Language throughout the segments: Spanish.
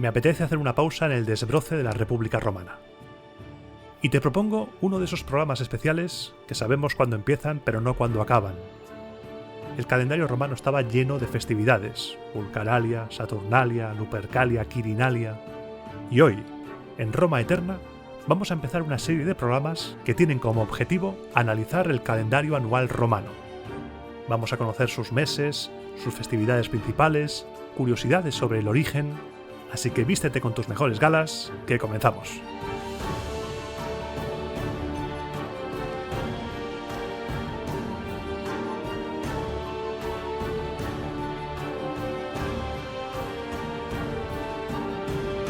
me apetece hacer una pausa en el desbroce de la República Romana. Y te propongo uno de esos programas especiales que sabemos cuándo empiezan pero no cuándo acaban. El calendario romano estaba lleno de festividades: Vulcanalia, Saturnalia, Lupercalia, Quirinalia. Y hoy, en Roma Eterna, vamos a empezar una serie de programas que tienen como objetivo analizar el calendario anual romano. Vamos a conocer sus meses, sus festividades principales, curiosidades sobre el origen, así que vístete con tus mejores galas, que comenzamos.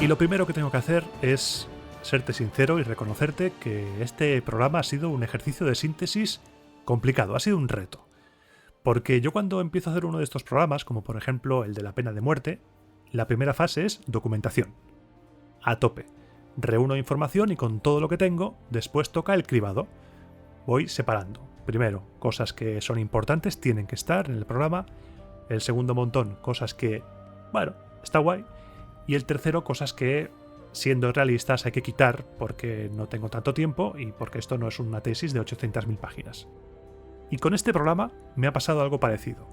Y lo primero que tengo que hacer es serte sincero y reconocerte que este programa ha sido un ejercicio de síntesis complicado, ha sido un reto. Porque yo cuando empiezo a hacer uno de estos programas, como por ejemplo el de la pena de muerte, la primera fase es documentación. A tope. Reúno información y con todo lo que tengo, después toca el cribado. Voy separando. Primero, cosas que son importantes, tienen que estar en el programa. El segundo montón, cosas que, bueno, está guay. Y el tercero, cosas que, siendo realistas, hay que quitar porque no tengo tanto tiempo y porque esto no es una tesis de 800.000 páginas. Y con este programa me ha pasado algo parecido.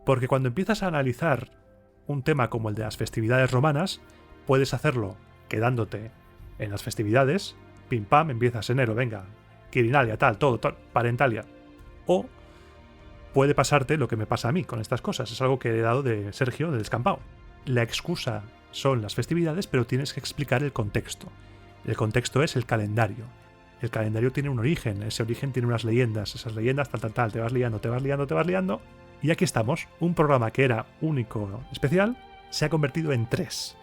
Porque cuando empiezas a analizar un tema como el de las festividades romanas, puedes hacerlo quedándote en las festividades, pim pam, empiezas enero, venga, Quirinalia, tal, todo, Parentalia. O puede pasarte lo que me pasa a mí con estas cosas. Es algo que he dado de Sergio, del Descampado. La excusa son las festividades, pero tienes que explicar el contexto. El contexto es el calendario. El calendario tiene un origen, ese origen tiene unas leyendas, esas leyendas tal, te vas liando. Y aquí estamos, un programa que era único, especial, se ha convertido en 3.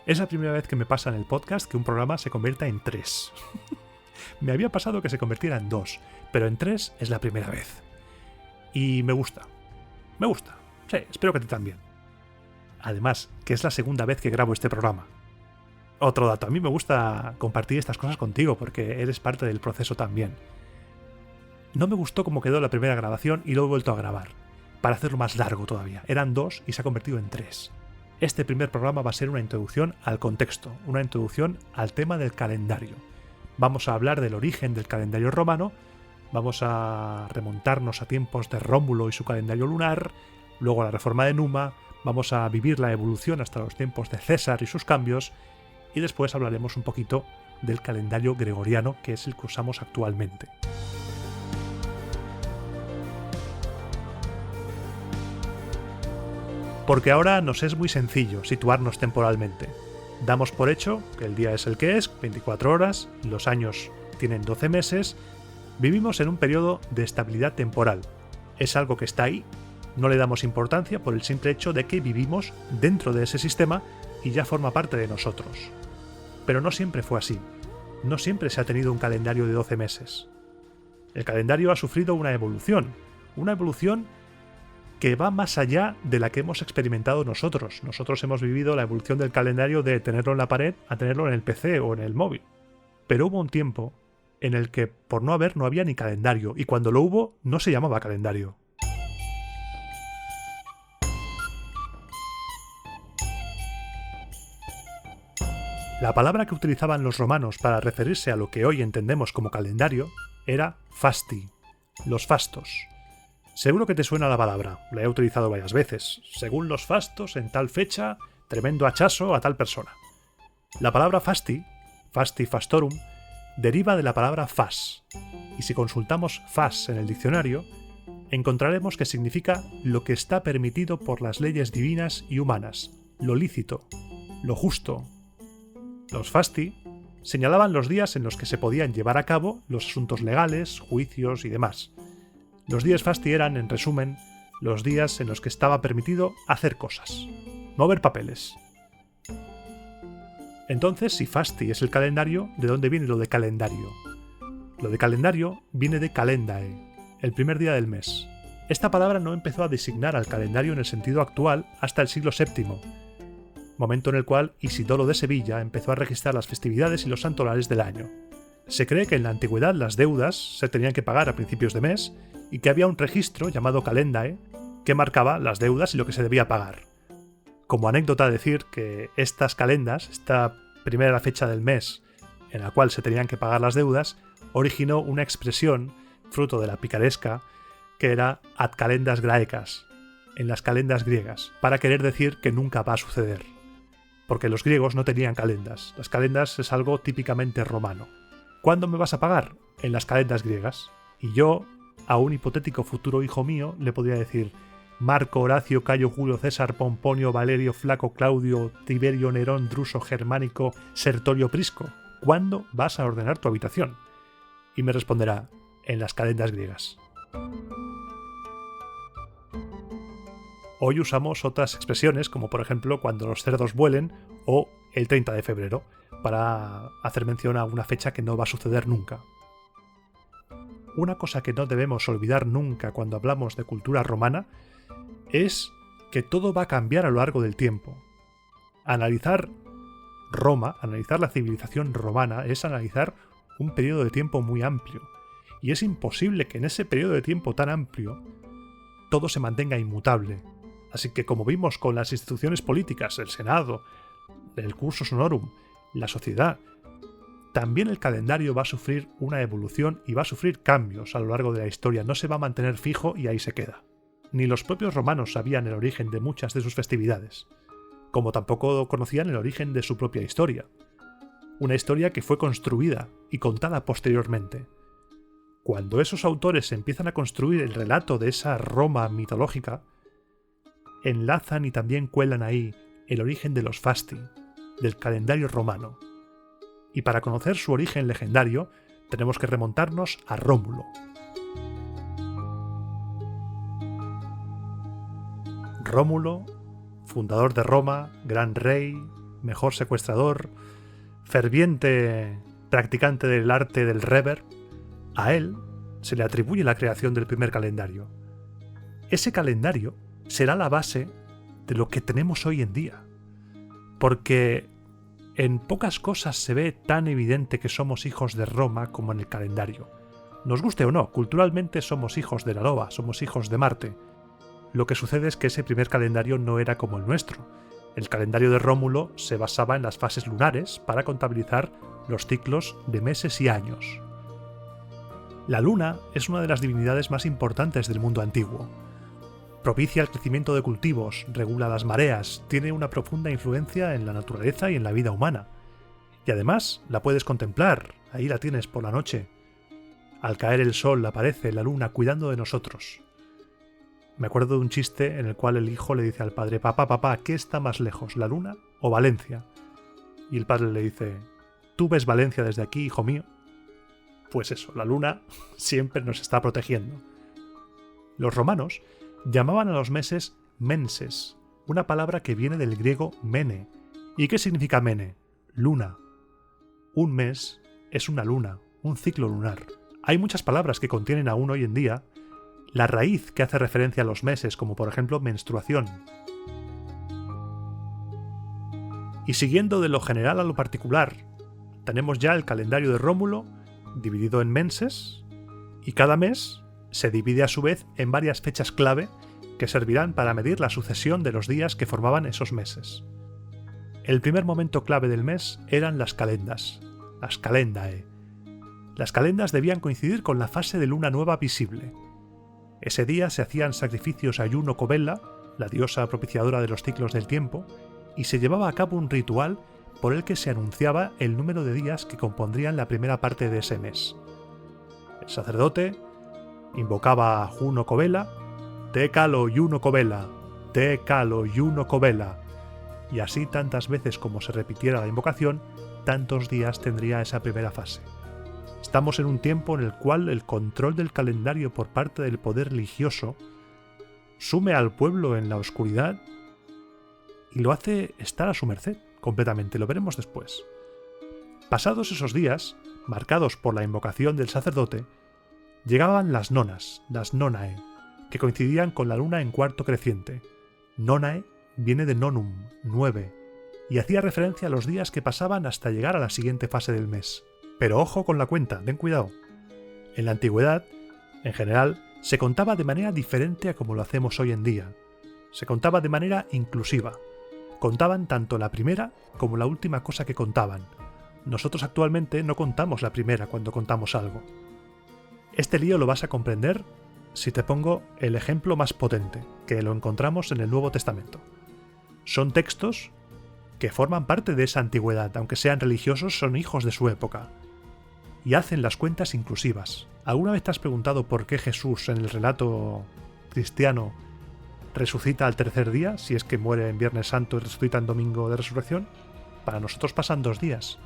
Es la primera vez que me pasa en el podcast que un programa se convierta en 3. Me había pasado que se convirtiera en 2, pero en 3 es la primera vez. Y me gusta. Sí, espero que a ti también. Además, que es la segunda vez que grabo este programa. Otro dato, a mí me gusta compartir estas cosas contigo porque eres parte del proceso también. No me gustó cómo quedó la primera grabación y lo he vuelto a grabar, para hacerlo más largo todavía. Eran 2 y se ha convertido en 3. Este primer programa va a ser una introducción al contexto, una introducción al tema del calendario. Vamos a hablar del origen del calendario romano, vamos a remontarnos a tiempos de Rómulo y su calendario lunar, luego a la reforma de Numa. Vamos a vivir la evolución hasta los tiempos de César y sus cambios, y después hablaremos un poquito del calendario gregoriano, que es el que usamos actualmente. Porque ahora nos es muy sencillo situarnos temporalmente. Damos por hecho que el día es el que es, 24 horas, los años tienen 12 meses, vivimos en un periodo de estabilidad temporal. Es algo que está ahí. No le damos importancia por el simple hecho de que vivimos dentro de ese sistema y ya forma parte de nosotros. Pero no siempre fue así. No siempre se ha tenido un calendario de 12 meses. El calendario ha sufrido una evolución que va más allá de la que hemos experimentado nosotros. Nosotros hemos vivido la evolución del calendario de tenerlo en la pared a tenerlo en el PC o en el móvil. Pero hubo un tiempo en el que, por no haber, no había ni calendario, y cuando lo hubo, no se llamaba calendario. La palabra que utilizaban los romanos para referirse a lo que hoy entendemos como calendario era fasti, los fastos. Seguro que te suena la palabra, la he utilizado varias veces. Según los fastos, en tal fecha, tremendo hachazo a tal persona. La palabra fasti, fastorum, deriva de la palabra fas, y si consultamos fas en el diccionario, encontraremos que significa lo que está permitido por las leyes divinas y humanas, lo lícito, lo justo. Los fasti señalaban los días en los que se podían llevar a cabo los asuntos legales, juicios y demás. Los días fasti eran, en resumen, los días en los que estaba permitido hacer cosas, mover papeles. Entonces, si fasti es el calendario, ¿de dónde viene lo de calendario? Lo de calendario viene de calendae, el primer día del mes. Esta palabra no empezó a designar al calendario en el sentido actual hasta el siglo VII, momento en el cual Isidoro de Sevilla empezó a registrar las festividades y los santorales del año. Se cree que en la antigüedad las deudas se tenían que pagar a principios de mes y que había un registro llamado calendae que marcaba las deudas y lo que se debía pagar. Como anécdota decir que estas calendas, esta primera fecha del mes en la cual se tenían que pagar las deudas, originó una expresión, fruto de la picaresca, que era ad calendas graecas, en las calendas griegas, para querer decir que nunca va a suceder. Porque los griegos no tenían calendas. Las calendas es algo típicamente romano. ¿Cuándo me vas a pagar? En las calendas griegas. Y yo, a un hipotético futuro hijo mío, le podría decir: Marco, Horacio, Cayo, Julio, César, Pomponio, Valerio, Flaco, Claudio, Tiberio, Nerón, Druso, Germánico, Sertorio, Prisco, ¿cuándo vas a ordenar tu habitación? Y me responderá: en las calendas griegas. Hoy usamos otras expresiones, como por ejemplo cuando los cerdos vuelen o el 30 de febrero, para hacer mención a una fecha que no va a suceder nunca. Una cosa que no debemos olvidar nunca cuando hablamos de cultura romana es que todo va a cambiar a lo largo del tiempo. Analizar Roma, analizar la civilización romana, es analizar un periodo de tiempo muy amplio. Y es imposible que en ese periodo de tiempo tan amplio todo se mantenga inmutable. Así que, como vimos con las instituciones políticas, el Senado, el cursus honorum, la sociedad, también el calendario va a sufrir una evolución y va a sufrir cambios a lo largo de la historia. No se va a mantener fijo y ahí se queda. Ni los propios romanos sabían el origen de muchas de sus festividades, como tampoco conocían el origen de su propia historia. Una historia que fue construida y contada posteriormente. Cuando esos autores empiezan a construir el relato de esa Roma mitológica, enlazan y también cuelan ahí el origen de los fasti, del calendario romano. Y para conocer su origen legendario, tenemos que remontarnos a Rómulo. Rómulo, fundador de Roma, gran rey, mejor secuestrador, ferviente practicante del arte del rever, a él se le atribuye la creación del primer calendario. Ese calendario será la base de lo que tenemos hoy en día, porque en pocas cosas se ve tan evidente que somos hijos de Roma como en el calendario. Nos guste o no, culturalmente somos hijos de la loba, somos hijos de Marte. Lo que sucede es que ese primer calendario no era como el nuestro. El calendario de Rómulo se basaba en las fases lunares para contabilizar los ciclos de meses y años. La luna es una de las divinidades más importantes del mundo antiguo. Propicia el crecimiento de cultivos, regula las mareas, tiene una profunda influencia en la naturaleza y en la vida humana. Y además la puedes contemplar, ahí la tienes por la noche. Al caer el sol aparece la luna cuidando de nosotros. Me acuerdo de un chiste en el cual el hijo le dice al padre: papá, papá, ¿qué está más lejos, la luna o Valencia? Y el padre le dice: ¿tú ves Valencia desde aquí, hijo mío? Pues eso, la luna siempre nos está protegiendo. Los romanos llamaban a los meses menses, una palabra que viene del griego mene. ¿Y qué significa mene? Luna. Un mes es una luna, un ciclo lunar. Hay muchas palabras que contienen aún hoy en día la raíz que hace referencia a los meses, como por ejemplo menstruación. Y siguiendo de lo general a lo particular, tenemos ya el calendario de Rómulo, dividido en menses, y cada mes se divide a su vez en varias fechas clave que servirán para medir la sucesión de los días que formaban esos meses. El primer momento clave del mes eran las calendas, las calendae. Las calendas debían coincidir con la fase de luna nueva visible. Ese día se hacían sacrificios a Juno Covella, la diosa propiciadora de los ciclos del tiempo, y se llevaba a cabo un ritual por el que se anunciaba el número de días que compondrían la primera parte de ese mes. El sacerdote invocaba a Juno Covella, te calo Juno Covella, te calo Juno Covella, y así tantas veces como se repitiera la invocación, tantos días tendría esa primera fase. Estamos en un tiempo en el cual el control del calendario por parte del poder religioso sume al pueblo en la oscuridad y lo hace estar a su merced completamente, lo veremos después. Pasados esos días, marcados por la invocación del sacerdote, llegaban las nonas, las nonae, que coincidían con la luna en cuarto creciente. Nonae viene de nonum, 9, y hacía referencia a los días que pasaban hasta llegar a la siguiente fase del mes. Pero ojo con la cuenta, ten cuidado. En la antigüedad, en general, se contaba de manera diferente a como lo hacemos hoy en día. Se contaba de manera inclusiva. Contaban tanto la primera como la última cosa que contaban. Nosotros actualmente no contamos la primera cuando contamos algo. Este lío lo vas a comprender si te pongo el ejemplo más potente, que lo encontramos en el Nuevo Testamento. Son textos que forman parte de esa antigüedad, aunque sean religiosos, son hijos de su época. Y hacen las cuentas inclusivas. ¿Alguna vez te has preguntado por qué Jesús en el relato cristiano resucita al tercer día, si es que muere en Viernes Santo y resucita en Domingo de Resurrección? Para nosotros pasan 2 días,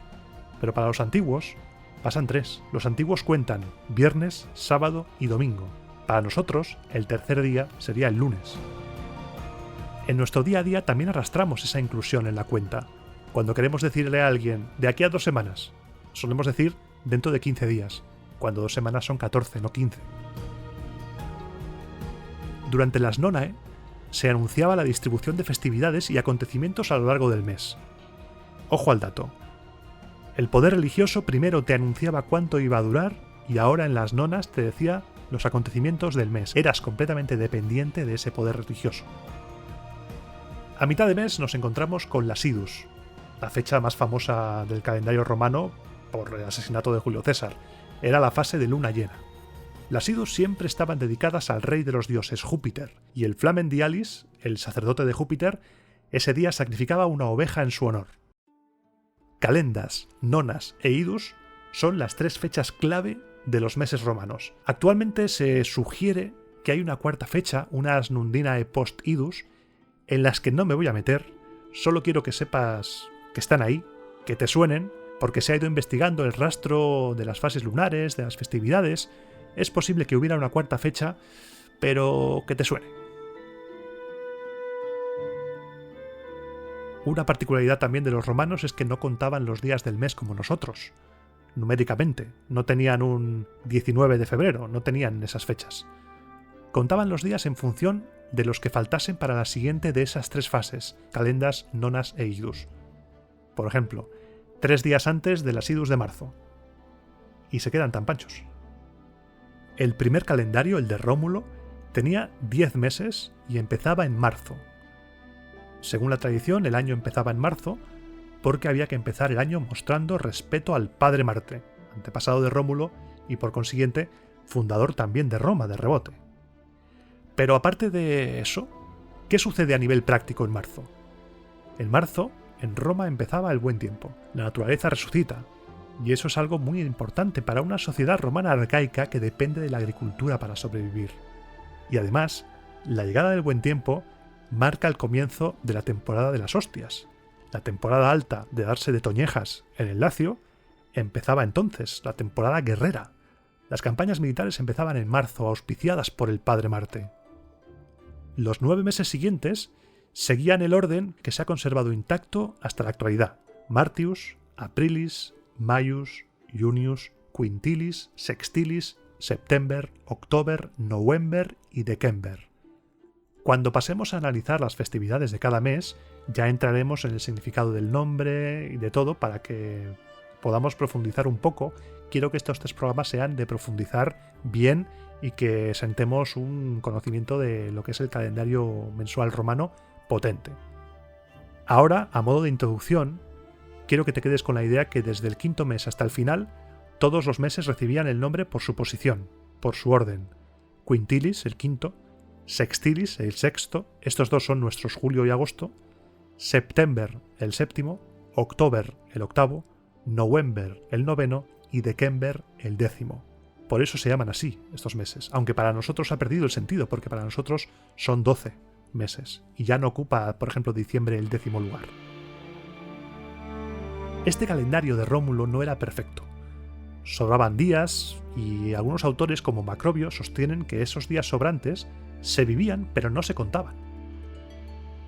pero para los antiguos pasan 3. Los antiguos cuentan viernes, sábado y domingo. Para nosotros, el tercer día sería el lunes. En nuestro día a día también arrastramos esa inclusión en la cuenta. Cuando queremos decirle a alguien, de aquí a 2 semanas, solemos decir dentro de 15 días, cuando 2 semanas son 14, no 15. Durante las Nonae se anunciaba la distribución de festividades y acontecimientos a lo largo del mes. Ojo al dato. El poder religioso primero te anunciaba cuánto iba a durar y ahora en las nonas te decía los acontecimientos del mes. Eras completamente dependiente de ese poder religioso. A mitad de mes nos encontramos con las Idus, la fecha más famosa del calendario romano por el asesinato de Julio César. Era la fase de luna llena. Las Idus siempre estaban dedicadas al rey de los dioses, Júpiter, y el Flamen Dialis, el sacerdote de Júpiter, ese día sacrificaba una oveja en su honor. Calendas, nonas e idus son las 3 fechas clave de los meses romanos. Actualmente se sugiere que hay una cuarta fecha, unas Nundinae post idus, en las que no me voy a meter, solo quiero que sepas que están ahí, que te suenen, porque se ha ido investigando el rastro de las fases lunares, de las festividades. Es posible que hubiera una cuarta fecha, pero que te suene. Una particularidad también de los romanos es que no contaban los días del mes como nosotros, numéricamente. No tenían un 19 de febrero, no tenían esas fechas. Contaban los días en función de los que faltasen para la siguiente de esas 3 fases, calendas, nonas e idus. Por ejemplo, 3 días antes de las idus de marzo. Y se quedan tan panchos. El primer calendario, el de Rómulo, tenía 10 meses y empezaba en marzo. Según la tradición, el año empezaba en marzo porque había que empezar el año mostrando respeto al padre Marte, antepasado de Rómulo y por consiguiente fundador también de Roma, de rebote. Pero aparte de eso, ¿qué sucede a nivel práctico en marzo? En marzo, en Roma empezaba el buen tiempo, la naturaleza resucita, y eso es algo muy importante para una sociedad romana arcaica que depende de la agricultura para sobrevivir. Y además, la llegada del buen tiempo marca el comienzo de la temporada de las hostias. La temporada alta de darse de toñejas en el Lacio empezaba entonces, la temporada guerrera. Las campañas militares empezaban en marzo, auspiciadas por el padre Marte. Los 9 meses siguientes seguían el orden que se ha conservado intacto hasta la actualidad. Martius, Aprilis, Maius, Junius, Quintilis, Sextilis, September, October, November y December. Cuando pasemos a analizar las festividades de cada mes, ya entraremos en el significado del nombre y de todo para que podamos profundizar un poco. Quiero que estos 3 programas sean de profundizar bien y que sentemos un conocimiento de lo que es el calendario mensual romano potente. Ahora, a modo de introducción, quiero que te quedes con la idea que desde el 5.º mes hasta el final, todos los meses recibían el nombre por su posición, por su orden. Quintilis, el 5º, Sextilis, el 6º, estos 2 son nuestros julio y agosto, September, el 7º, October, el 8º, November, el 9º y December, el 10º. Por eso se llaman así estos meses, aunque para nosotros ha perdido el sentido, porque para nosotros son 12 meses, y ya no ocupa, por ejemplo, diciembre el 10º lugar. Este calendario de Rómulo no era perfecto. Sobraban días, y algunos autores como Macrobio sostienen que esos días sobrantes se vivían pero no se contaban.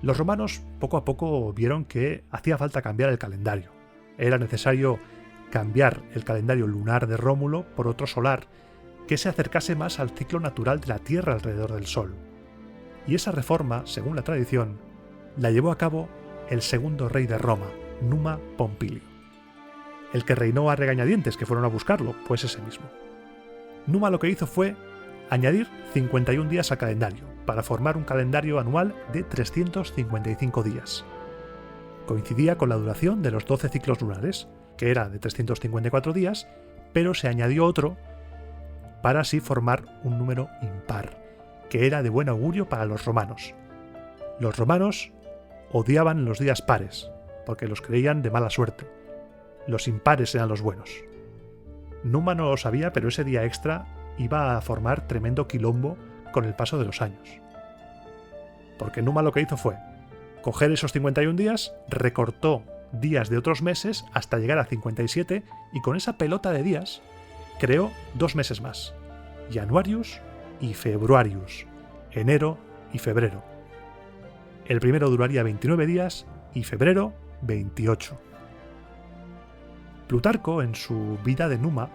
Los romanos poco a poco vieron que hacía falta cambiar el calendario. Era necesario cambiar el calendario lunar de Rómulo por otro solar que se acercase más al ciclo natural de la Tierra alrededor del Sol. Y esa reforma, según la tradición, la llevó a cabo el segundo rey de Roma, Numa Pompilio. El que reinó a regañadientes, que fueron a buscarlo, pues ese mismo. Numa lo que hizo fue añadir 51 días al calendario, para formar un calendario anual de 355 días. coincidía con la duración de los 12 ciclos lunares, que era de 354 días, pero se añadió otro para así formar un número impar, que era de buen augurio para los romanos. Los romanos odiaban los días pares, porque los creían de mala suerte. Los impares eran los buenos. Numa no lo sabía, pero ese día extra iba a formar tremendo quilombo con el paso de los años. Porque Numa lo que hizo fue coger esos 51 días, recortó días de otros meses hasta llegar a 57 y con esa pelota de días creó 2 meses más, Januarius y Februarius, enero y febrero. El primero duraría 29 días y febrero 28. Plutarco, en su Vida de Numa,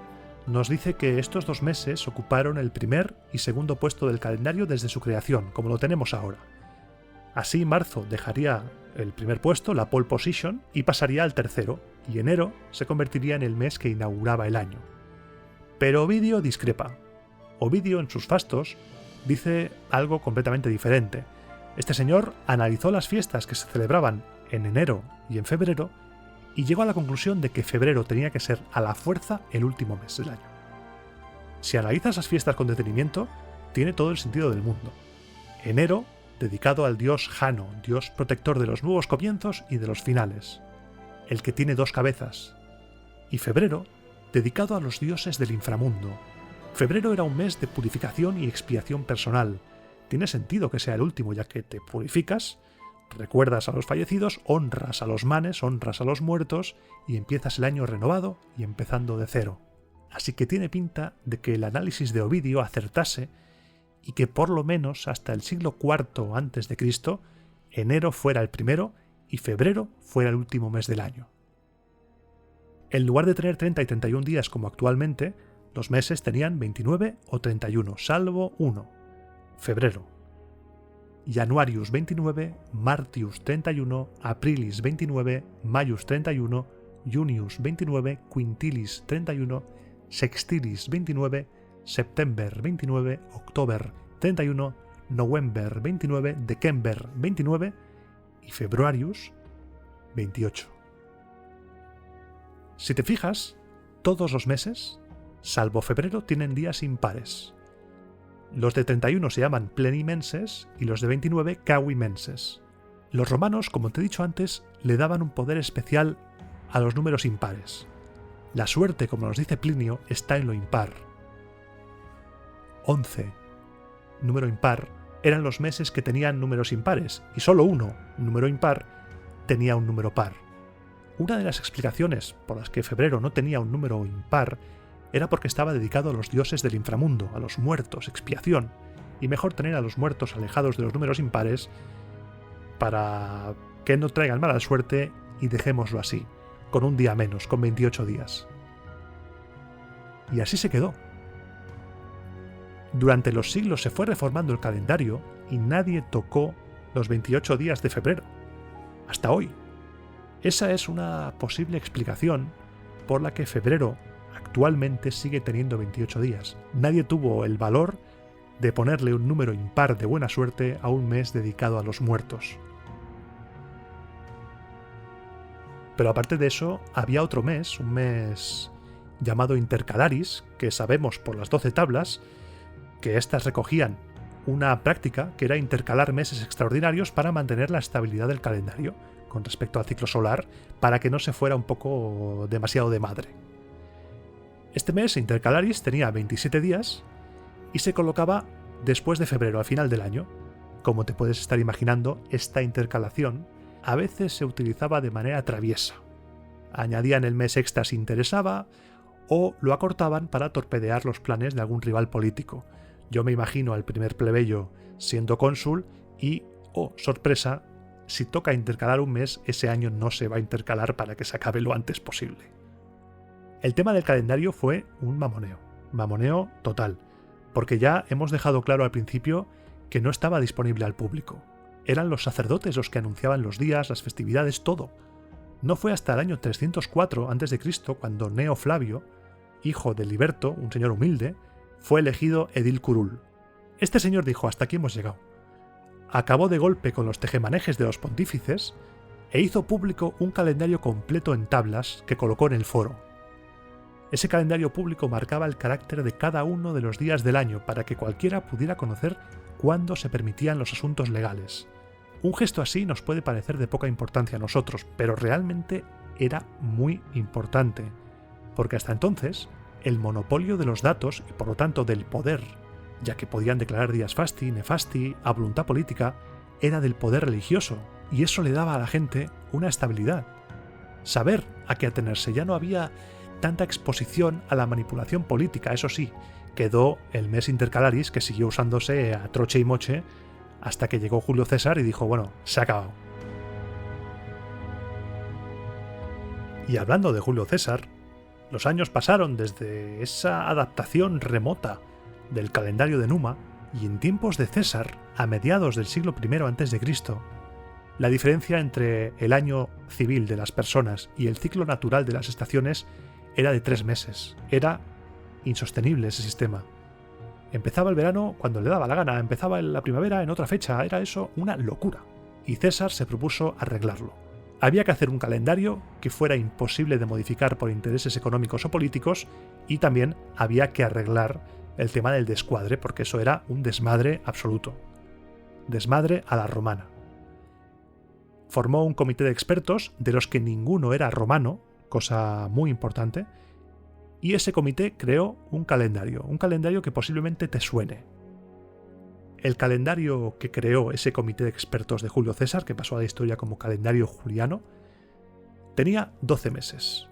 nos dice que estos 2 meses ocuparon el primer y segundo puesto del calendario desde su creación, como lo tenemos ahora. Así marzo dejaría el primer puesto, la pole position, y pasaría al tercero, y enero se convertiría en el mes que inauguraba el año. Pero Ovidio discrepa. Ovidio, en sus Fastos, dice algo completamente diferente. Este señor analizó las fiestas que se celebraban en enero y en febrero y llegó a la conclusión de que febrero tenía que ser a la fuerza el último mes del año. Si analizas esas fiestas con detenimiento, tiene todo el sentido del mundo. Enero, dedicado al dios Jano, dios protector de los nuevos comienzos y de los finales, el que tiene 2 cabezas. Y febrero, dedicado a los dioses del inframundo. Febrero era un mes de purificación y expiación personal. Tiene sentido que sea el último, ya que te purificas, recuerdas a los fallecidos, honras a los manes, honras a los muertos y empiezas el año renovado y empezando de cero. Así que tiene pinta de que el análisis de Ovidio acertase y que por lo menos hasta el siglo IV a.C. enero fuera el primero y febrero fuera el último mes del año. En lugar de tener 30 y 31 días como actualmente, los meses tenían 29 o 31, salvo uno, febrero. Januarius 29, Martius 31, Aprilis 29, Maius 31, Junius 29, Quintilis 31, Sextilis 29, September 29, October 31, November 29, December 29 y Februarius 28. Si te fijas, todos los meses, salvo febrero, tienen días impares. Los de 31 se llaman plenimenses y los de 29 cavimenses. Los romanos, como te he dicho antes, le daban un poder especial a los números impares. La suerte, como nos dice Plinio, está en lo impar. 11, número impar, eran los meses que tenían números impares, y solo uno, número impar, tenía un número par. Una de las explicaciones por las que febrero no tenía un número impar era porque estaba dedicado a los dioses del inframundo, a los muertos, expiación, y mejor tener a los muertos alejados de los números impares para que no traigan mala suerte y dejémoslo así, con un día menos, con 28 días. Y así se quedó. Durante los siglos se fue reformando el calendario y nadie tocó los 28 días de febrero, hasta hoy. Esa es una posible explicación por la que febrero actualmente sigue teniendo 28 días. Nadie tuvo el valor de ponerle un número impar de buena suerte a un mes dedicado a los muertos. Pero aparte de eso, había otro mes, un mes llamado Intercalaris, que sabemos por las 12 tablas, que éstas recogían una práctica que era intercalar meses extraordinarios para mantener la estabilidad del calendario con respecto al ciclo solar, para que no se fuera un poco demasiado de madre. Este mes Intercalaris tenía 27 días y se colocaba después de febrero, al final del año. Como te puedes estar imaginando, esta intercalación a veces se utilizaba de manera traviesa. Añadían el mes extra si interesaba, o lo acortaban para torpedear los planes de algún rival político. Yo me imagino al primer plebeyo siendo cónsul y, oh, sorpresa, si toca intercalar un mes, ese año no se va a intercalar para que se acabe lo antes posible. El tema del calendario fue un mamoneo total, porque ya hemos dejado claro al principio que no estaba disponible al público. Eran los sacerdotes los que anunciaban los días, las festividades, todo. No fue hasta el año 304 a.C. cuando Neo Flavio, hijo de Liberto, un señor humilde, fue elegido edil curul. Este señor dijo: hasta aquí hemos llegado. Acabó de golpe con los tejemanejes de los pontífices, e hizo público un calendario completo en tablas que colocó en el foro. Ese calendario público marcaba el carácter de cada uno de los días del año para que cualquiera pudiera conocer cuándo se permitían los asuntos legales. Un gesto así nos puede parecer de poca importancia a nosotros, pero realmente era muy importante, porque hasta entonces el monopolio de los datos y por lo tanto del poder, ya que podían declarar días fasti, nefasti, a voluntad política, era del poder religioso, y eso le daba a la gente una estabilidad. Saber a qué atenerse, ya no había tanta exposición a la manipulación política. Eso sí, quedó el mes intercalaris, que siguió usándose a troche y moche hasta que llegó Julio César y dijo, bueno, se ha acabado. Y hablando de Julio César, los años pasaron desde esa adaptación remota del calendario de Numa, y en tiempos de César, a mediados del siglo I a.C., la diferencia entre el año civil de las personas y el ciclo natural de las estaciones era de 3 meses. Era insostenible ese sistema. Empezaba el verano cuando le daba la gana, empezaba la primavera en otra fecha, era eso una locura. Y César se propuso arreglarlo. Había que hacer un calendario que fuera imposible de modificar por intereses económicos o políticos, y también había que arreglar el tema del descuadre, porque eso era un desmadre absoluto. Desmadre a la romana. Formó un comité de expertos, de los que ninguno era romano, cosa muy importante, y ese comité creó un calendario que posiblemente te suene. El calendario que creó ese comité de expertos de Julio César, que pasó a la historia como calendario juliano, tenía 12 meses.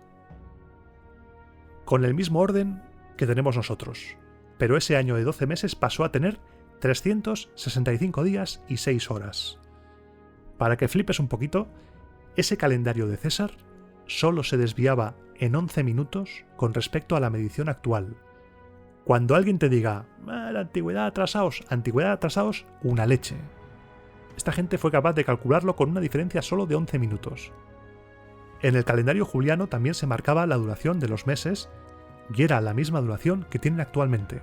Con el mismo orden que tenemos nosotros, pero ese año de 12 meses pasó a tener 365 días y 6 horas. Para que flipes un poquito, ese calendario de César solo se desviaba en 11 minutos con respecto a la medición actual. Cuando alguien te diga, la antigüedad atrasaos, una leche. Esta gente fue capaz de calcularlo con una diferencia solo de 11 minutos. En el calendario juliano también se marcaba la duración de los meses, y era la misma duración que tienen actualmente.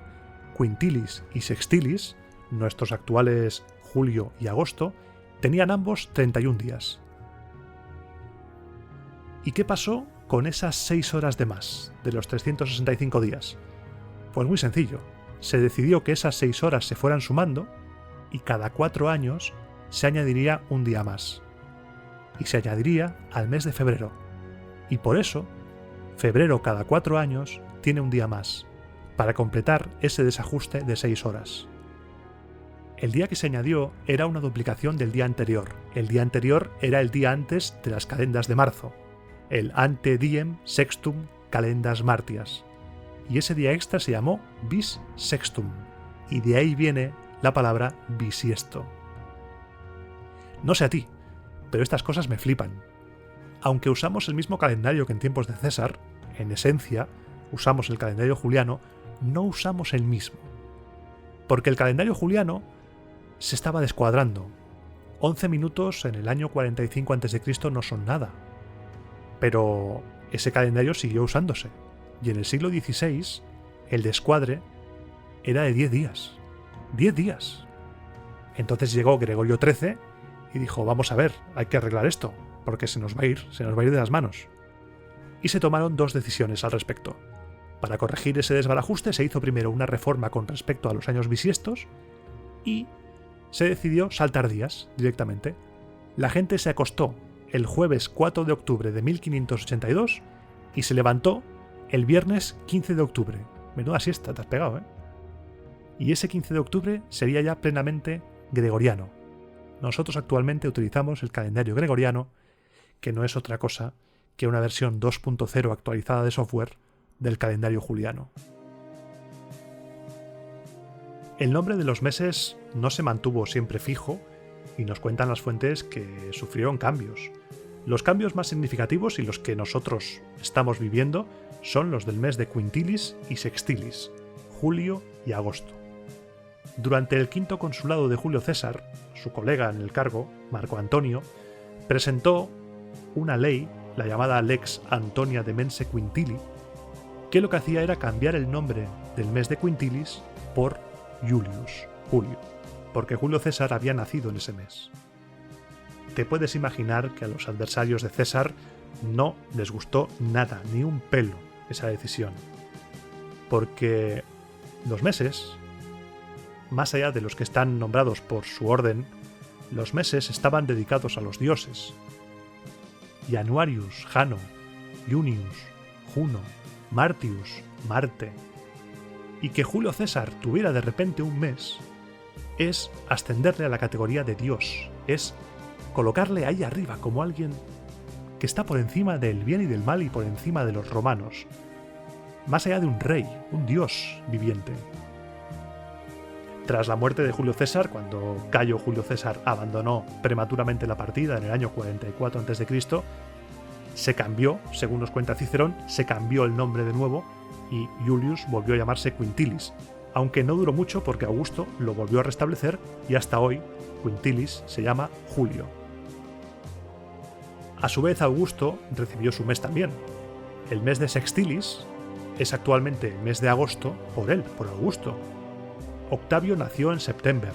Quintilis y sextilis, nuestros actuales julio y agosto, tenían ambos 31 días. ¿Y qué pasó con esas 6 horas de más, de los 365 días? Pues muy sencillo. Se decidió que esas 6 horas se fueran sumando y cada 4 años se añadiría un día más. Y se añadiría al mes de febrero. Y por eso, febrero cada 4 años tiene un día más, para completar ese desajuste de 6 horas. El día que se añadió era una duplicación del día anterior. El día anterior era el día antes de las calendas de marzo, el ante diem sextum calendas martias. Y ese día extra se llamó bis sextum, y de ahí viene la palabra bisiesto. No sé a ti, pero estas cosas me flipan. Aunque usamos el mismo calendario que en tiempos de César, en esencia, usamos el calendario juliano, no usamos el mismo. Porque el calendario juliano se estaba descuadrando. 11 minutos en el año 45 a.C. no son nada. Pero ese calendario siguió usándose. Y en el siglo XVI, el descuadre era de 10 días. 10 días. Entonces llegó Gregorio XIII y dijo, vamos a ver, hay que arreglar esto, porque se nos va a ir de las manos. Y se tomaron 2 decisiones al respecto. Para corregir ese desbarajuste se hizo primero una reforma con respecto a los años bisiestos y se decidió saltar días directamente. La gente se acostó el jueves 4 de octubre de 1582 y se levantó el viernes 15 de octubre. Menuda siesta, te has pegado, ¿eh? Y ese 15 de octubre sería ya plenamente gregoriano. Nosotros actualmente utilizamos el calendario gregoriano, que no es otra cosa que una versión 2.0 actualizada de software del calendario juliano. El nombre de los meses no se mantuvo siempre fijo y nos cuentan las fuentes que sufrieron cambios. Los cambios más significativos y los que nosotros estamos viviendo son los del mes de Quintilis y Sextilis, julio y agosto. Durante el quinto consulado de Julio César, su colega en el cargo, Marco Antonio, presentó una ley, la llamada Lex Antonia de Mense Quintili, que lo que hacía era cambiar el nombre del mes de Quintilis por Julius, Julio, porque Julio César había nacido en ese mes. te puedes imaginar que a los adversarios de César no les gustó nada, ni un pelo, esa decisión. Porque los meses, más allá de los que están nombrados por su orden, los meses estaban dedicados a los dioses. Januarius, Jano, Junius, Juno, Martius, Marte. Y que Julio César tuviera de repente un mes es ascenderle a la categoría de dios, es colocarle ahí arriba como alguien que está por encima del bien y del mal y por encima de los romanos, más allá de un rey, un dios viviente. Tras la muerte de Julio César, cuando Cayo Julio César abandonó prematuramente la partida en el año 44 a.C., se cambió, según nos cuenta Cicerón, se cambió el nombre de nuevo y Julius volvió a llamarse Quintilis, aunque no duró mucho porque Augusto lo volvió a restablecer y hasta hoy Quintilis se llama Julio. A su vez Augusto recibió su mes también. El mes de Sextilis es actualmente el mes de agosto por él, por Augusto. Octavio nació en septiembre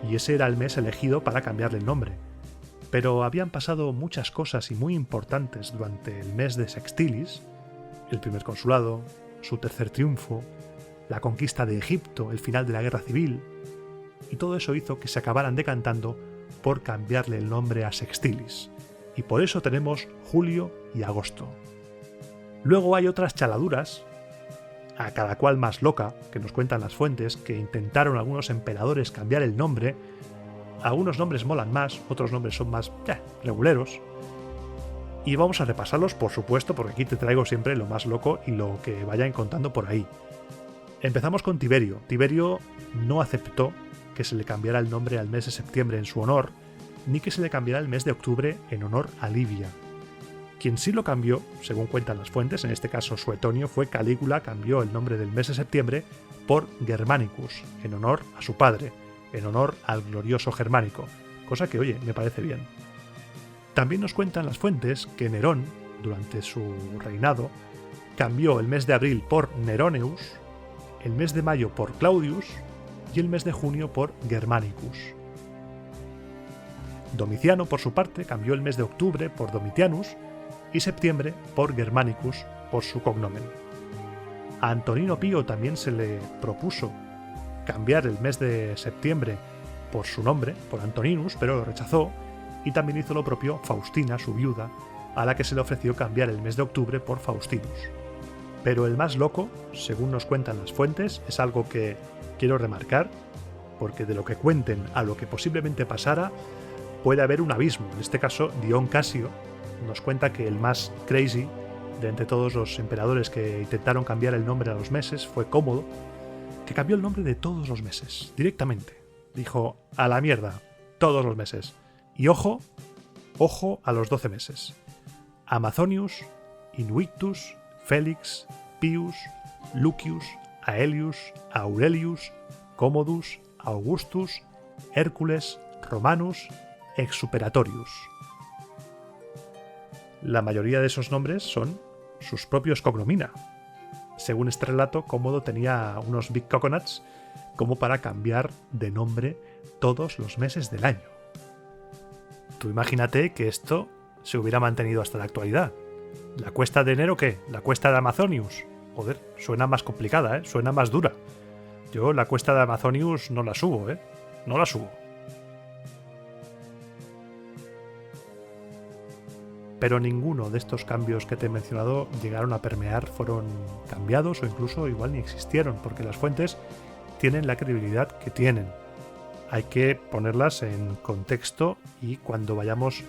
y ese era el mes elegido para cambiarle el nombre. Pero habían pasado muchas cosas y muy importantes durante el mes de Sextilis, el primer consulado, su tercer triunfo, la conquista de Egipto, el final de la guerra civil, y todo eso hizo que se acabaran decantando por cambiarle el nombre a Sextilis, y por eso tenemos julio y agosto. Luego hay otras chaladuras, a cada cual más loca, que nos cuentan las fuentes, que intentaron algunos emperadores cambiar el nombre. Algunos nombres molan más, otros nombres son más reguleros. Y vamos a repasarlos, por supuesto, porque aquí te traigo siempre lo más loco y lo que vayan contando por ahí. Empezamos con Tiberio. Tiberio no aceptó que se le cambiara el nombre al mes de septiembre en su honor, ni que se le cambiara el mes de octubre en honor a Livia. Quien sí lo cambió, según cuentan las fuentes, en este caso Suetonio, fue Calígula, cambió el nombre del mes de septiembre por Germanicus, en honor a su padre, en honor al glorioso Germánico, cosa que, oye, me parece bien. También nos cuentan las fuentes que Nerón, durante su reinado, cambió el mes de abril por Neroneus, el mes de mayo por Claudius y el mes de junio por Germanicus. Domiciano, por su parte, cambió el mes de octubre por Domitianus y septiembre por Germanicus, por su cognomen. A Antonino Pío también se le propuso cambiar el mes de septiembre por su nombre, por Antoninus, pero lo rechazó, y también hizo lo propio Faustina, su viuda, a la que se le ofreció cambiar el mes de octubre por Faustinus. Pero el más loco, según nos cuentan las fuentes, es algo que quiero remarcar, porque de lo que cuenten a lo que posiblemente pasara, puede haber un abismo. En este caso, Dion Casio nos cuenta que el más crazy de entre todos los emperadores que intentaron cambiar el nombre a los meses fue Cómodo, que cambió el nombre de todos los meses, directamente. Dijo, a la mierda, todos los meses. Y ojo a los 12 meses. Amazonius, Invictus, Félix, Pius, Lucius, Aelius, Aurelius, Commodus, Augustus, Hércules, Romanus, Exuperatorius. La mayoría de esos nombres son sus propios cognomina. Según este relato, Cómodo tenía unos big coconuts como para cambiar de nombre todos los meses del año. Tú imagínate que esto se hubiera mantenido hasta la actualidad. ¿La cuesta de enero qué? ¿La cuesta de Amazonius? Joder, suena más complicada, ¿eh? Suena más dura. Yo la cuesta de Amazonius no la subo, ¿eh? No la subo. Pero ninguno de estos cambios que te he mencionado llegaron a permear, fueron cambiados o incluso igual ni existieron, porque las fuentes tienen la credibilidad que tienen. Hay que ponerlas en contexto y cuando vayamos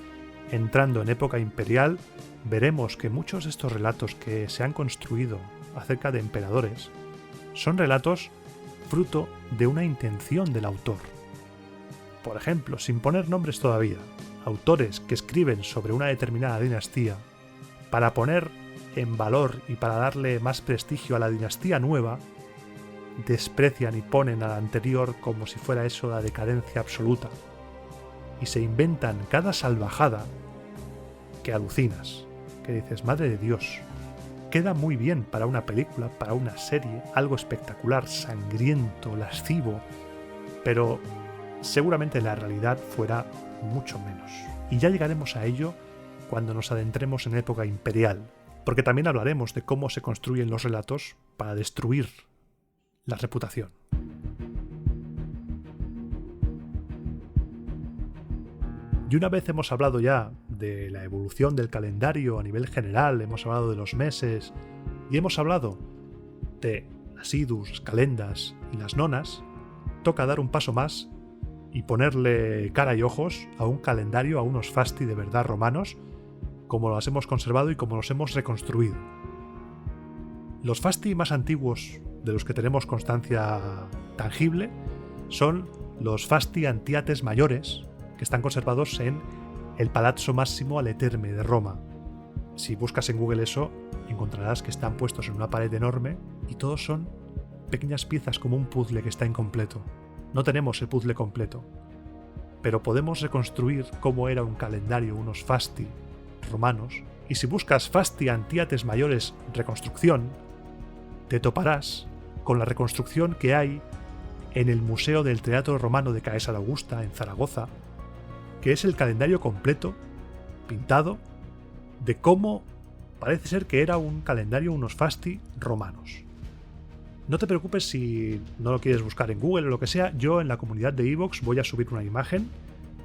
entrando en época imperial veremos que muchos de estos relatos que se han construido acerca de emperadores son relatos fruto de una intención del autor. Por ejemplo, sin poner nombres todavía, autores que escriben sobre una determinada dinastía para poner en valor y para darle más prestigio a la dinastía nueva, desprecian y ponen a la anterior como si fuera eso la decadencia absoluta y se inventan cada salvajada que alucinas, que dices, madre de Dios, queda muy bien para una película, para una serie, algo espectacular, sangriento, lascivo, pero seguramente la realidad fuera mucho menos. Y ya llegaremos a ello cuando nos adentremos en época imperial, porque también hablaremos de cómo se construyen los relatos para destruir la reputación. Y una vez hemos hablado ya de la evolución del calendario a nivel general, hemos hablado de los meses y hemos hablado de las idus, calendas y las nonas, toca dar un paso más y ponerle cara y ojos a un calendario, a unos fasti de verdad romanos, como los hemos conservado y como los hemos reconstruido. Los fasti más antiguos de los que tenemos constancia tangible son los fasti Antiates mayores, que están conservados en el Palazzo Massimo alle Terme de Roma. Si buscas en Google eso, encontrarás que están puestos en una pared enorme y todos son pequeñas piezas como un puzzle que está incompleto. No tenemos el puzzle completo, pero podemos reconstruir cómo era un calendario, unos fasti romanos, y si buscas fasti Antiates mayores reconstrucción, te toparás con la reconstrucción que hay en el Museo del Teatro Romano de Caesar Augusta en Zaragoza, que es el calendario completo, pintado, de cómo parece ser que era un calendario, unos fasti romanos. No te preocupes si no lo quieres buscar en Google o lo que sea, yo en la comunidad de iVoox voy a subir una imagen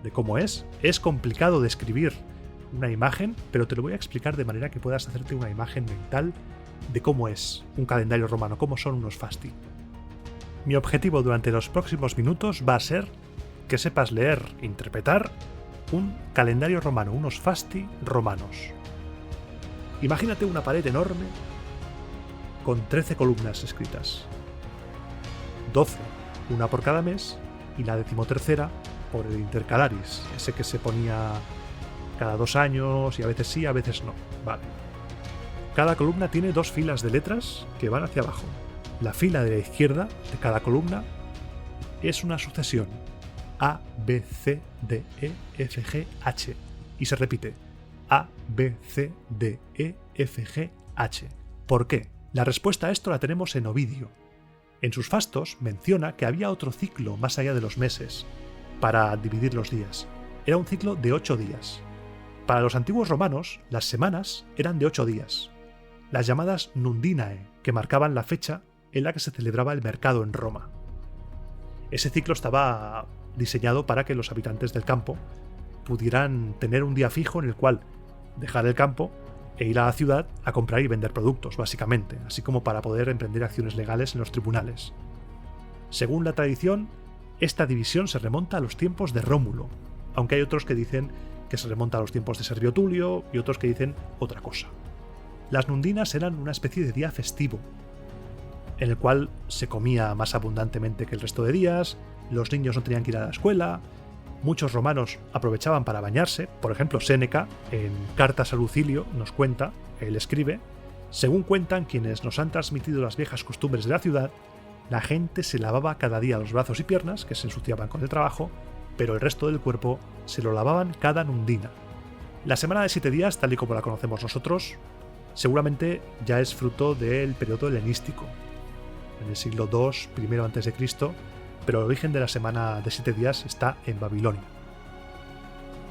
de cómo es. Es complicado describir una imagen, pero te lo voy a explicar de manera que puedas hacerte una imagen mental de cómo es un calendario romano, cómo son unos fasti. Mi objetivo durante los próximos minutos va a ser que sepas leer, interpretar un calendario romano, unos fasti romanos. Imagínate una pared enorme con 13 columnas escritas. 12, una por cada mes, y la 13ª por el intercalaris, ese que se ponía cada 2 años y a veces sí, a veces no. Vale. Cada columna tiene 2 filas de letras que van hacia abajo. La fila de la izquierda de cada columna es una sucesión A, B, C, D, E, F, G, H. Y se repite A, B, C, D, E, F, G, H. ¿Por qué? La respuesta a esto la tenemos en Ovidio. En sus fastos menciona que había otro ciclo más allá de los meses para dividir los días. Era un ciclo de 8 días. Para los antiguos romanos, las semanas eran de 8 días. Las llamadas Nundinae, que marcaban la fecha en la que se celebraba el mercado en Roma. Ese ciclo estaba diseñado para que los habitantes del campo pudieran tener un día fijo en el cual dejar el campo e ir a la ciudad a comprar y vender productos, básicamente, así como para poder emprender acciones legales en los tribunales. Según la tradición, esta división se remonta a los tiempos de Rómulo, aunque hay otros que dicen que se remonta a los tiempos de Servio Tulio y otros que dicen otra cosa. Las nundinas eran una especie de día festivo, en el cual se comía más abundantemente que el resto de días, los niños no tenían que ir a la escuela, muchos romanos aprovechaban para bañarse. Por ejemplo, Séneca, en Cartas a Lucilio, nos cuenta, él escribe: según cuentan quienes nos han transmitido las viejas costumbres de la ciudad, la gente se lavaba cada día los brazos y piernas, que se ensuciaban con el trabajo, pero el resto del cuerpo se lo lavaban cada nundina. La semana de 7 días, tal y como la conocemos nosotros, seguramente ya es fruto del periodo helenístico, en el siglo II, I a.C., pero el origen de la semana de 7 días está en Babilonia.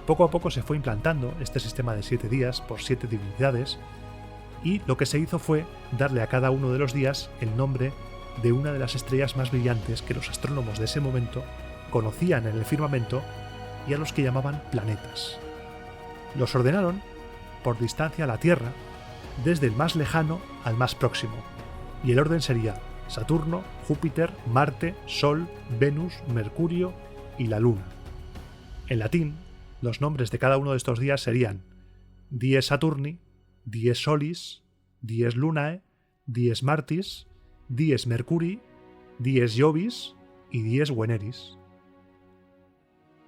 Poco a poco se fue implantando este sistema de 7 días por 7 divinidades, y lo que se hizo fue darle a cada uno de los días el nombre de una de las estrellas más brillantes que los astrónomos de ese momento conocían en el firmamento y a los que llamaban planetas. Los ordenaron por distancia a la Tierra, desde el más lejano al más próximo, y el orden sería Saturno, Júpiter, Marte, Sol, Venus, Mercurio y la Luna. En latín, los nombres de cada uno de estos días serían Dies Saturni, Dies Solis, Dies Lunae, Dies Martis, Dies Mercurii, Dies Jovis y Dies Veneris.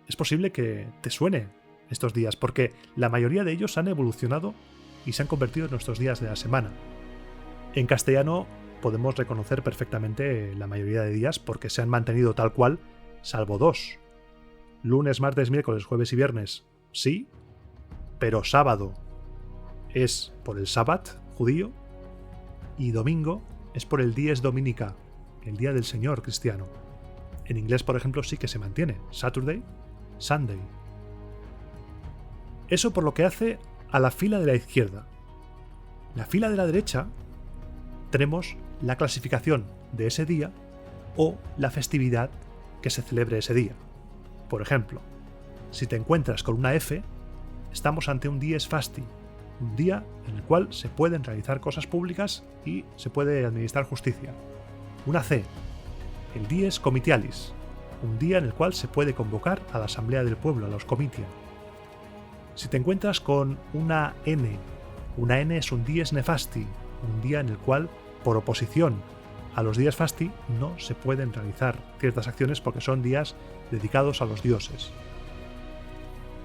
Es posible que te suene estos días, porque la mayoría de ellos han evolucionado y se han convertido en nuestros días de la semana. En castellano podemos reconocer perfectamente la mayoría de días porque se han mantenido tal cual, salvo 2. Lunes, martes, miércoles, jueves y viernes, sí, pero sábado es por el Sabbat judío y domingo es por el Dies Dominica, el día del Señor cristiano. En inglés, por ejemplo, sí que se mantiene. Saturday, Sunday. Eso por lo que hace a la fila de la izquierda. La fila de la derecha tenemos la clasificación de ese día o la festividad que se celebre ese día. Por ejemplo, si te encuentras con una F, estamos ante un dies fasti, un día en el cual se pueden realizar cosas públicas y se puede administrar justicia. Una C, el dies comitialis, un día en el cual se puede convocar a la asamblea del pueblo, a los comitia. Si te encuentras con una N es un dies nefasti, un día en el cual, por oposición a los días fasti, no se pueden realizar ciertas acciones porque son días dedicados a los dioses.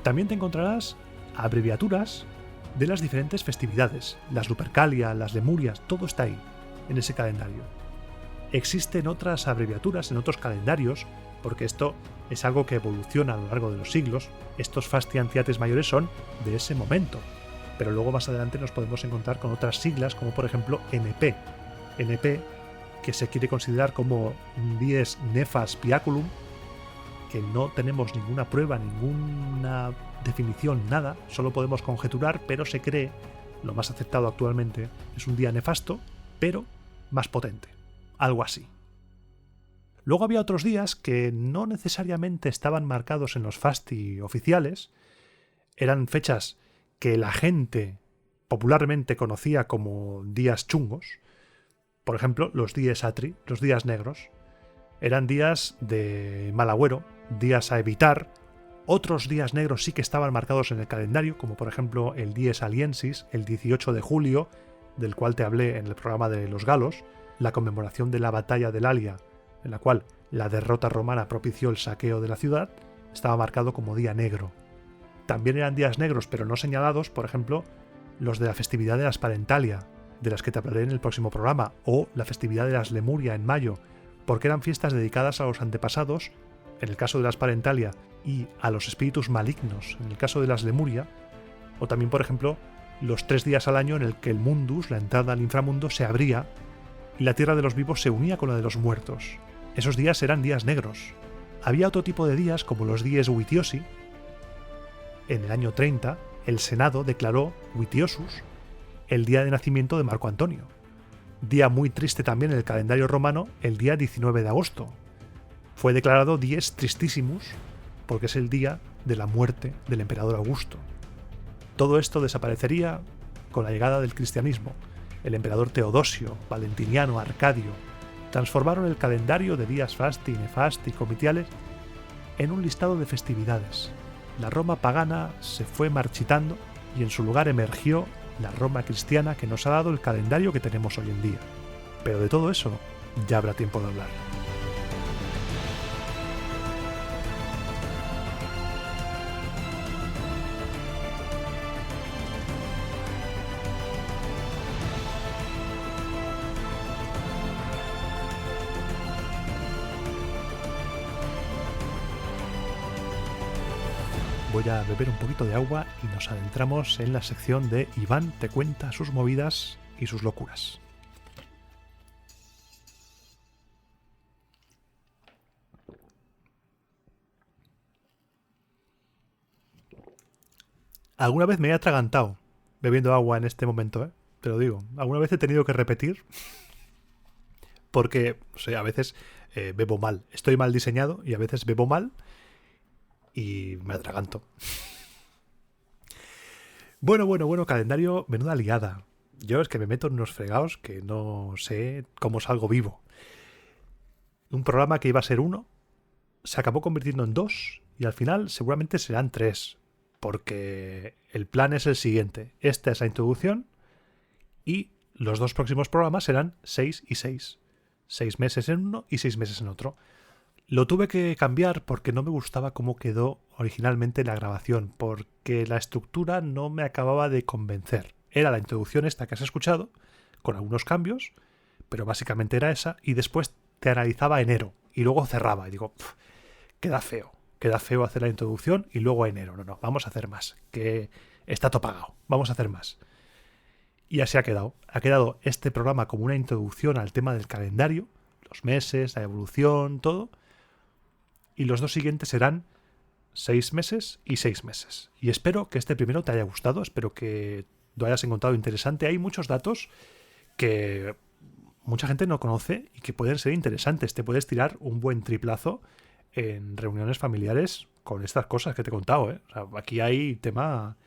También te encontrarás abreviaturas de las diferentes festividades, las Lupercalia, las Lemurias, todo está ahí, en ese calendario. Existen otras abreviaturas en otros calendarios, porque esto es algo que evoluciona a lo largo de los siglos. Estos fasti antiates mayores son de ese momento, pero luego más adelante nos podemos encontrar con otras siglas, como por ejemplo NP. NP, que se quiere considerar como un dies nefas piaculum, que no tenemos ninguna prueba, ninguna definición, nada, solo podemos conjeturar, pero se cree, lo más aceptado actualmente, es un día nefasto, pero más potente, algo así. Luego había otros días que no necesariamente estaban marcados en los fasti oficiales, eran fechas que la gente popularmente conocía como días chungos. Por ejemplo, los dies atri, los días negros, eran días de mal agüero, días a evitar. Otros días negros sí que estaban marcados en el calendario, como por ejemplo el dies aliensis, el 18 de julio, del cual te hablé en el programa de los galos, la conmemoración de la batalla de Lalia, en la cual la derrota romana propició el saqueo de la ciudad, estaba marcado como día negro. También eran días negros, pero no señalados, por ejemplo, los de la festividad de las Parentalia, de las que te hablaré en el próximo programa, o la festividad de las Lemuria en mayo, porque eran fiestas dedicadas a los antepasados, en el caso de las Parentalia, y a los espíritus malignos, en el caso de las Lemuria, o también, por ejemplo, los 3 días al año en el que el mundus, la entrada al inframundo, se abría y la tierra de los vivos se unía con la de los muertos. Esos días eran días negros. Había otro tipo de días, como los dies Vitiosi. En el año 30, el Senado declaró Vitiosus el día de nacimiento de Marco Antonio. Día muy triste también en el calendario romano, el día 19 de agosto. Fue declarado dies tristissimus porque es el día de la muerte del emperador Augusto. Todo esto desaparecería con la llegada del cristianismo. El emperador Teodosio, Valentiniano, Arcadio transformaron el calendario de días fasti, nefasti y comitiales en un listado de festividades. La Roma pagana se fue marchitando y en su lugar emergió la Roma cristiana que nos ha dado el calendario que tenemos hoy en día. Pero de todo eso ya habrá tiempo de hablar. Voy a beber un poquito de agua y nos adentramos en la sección de Iván te cuenta sus movidas y sus locuras. Alguna vez me he atragantado bebiendo agua en este momento, te lo digo. Alguna vez he tenido que repetir porque, o sea, a veces bebo mal. Estoy mal diseñado y a veces bebo mal y me atraganto. Bueno, calendario, menuda liada. Yo es que me meto en unos fregados que no sé cómo salgo vivo. Un programa que iba a ser 1 se acabó convirtiendo en 2 y al final seguramente serán 3, porque el plan es el siguiente. Esta es la introducción y los 2 próximos programas serán 6 y 6. 6 meses en uno y 6 meses en otro. Lo tuve que cambiar porque no me gustaba cómo quedó originalmente la grabación, porque la estructura no me acababa de convencer. Era la introducción esta que has escuchado, con algunos cambios, pero básicamente era esa, y después te analizaba enero, y luego cerraba, y digo, queda feo hacer la introducción y luego enero. No, vamos a hacer más, que está todo pagado, vamos a hacer más. Y así ha quedado. Ha quedado este programa como una introducción al tema del calendario, los meses, la evolución, todo, y los 2 siguientes serán 6 meses y 6 meses. Y espero que este primero te haya gustado, espero que lo hayas encontrado interesante. Hay muchos datos que mucha gente no conoce y que pueden ser interesantes. Te puedes tirar un buen triplazo en reuniones familiares con estas cosas que te he contado, ¿eh? O sea, aquí hay tema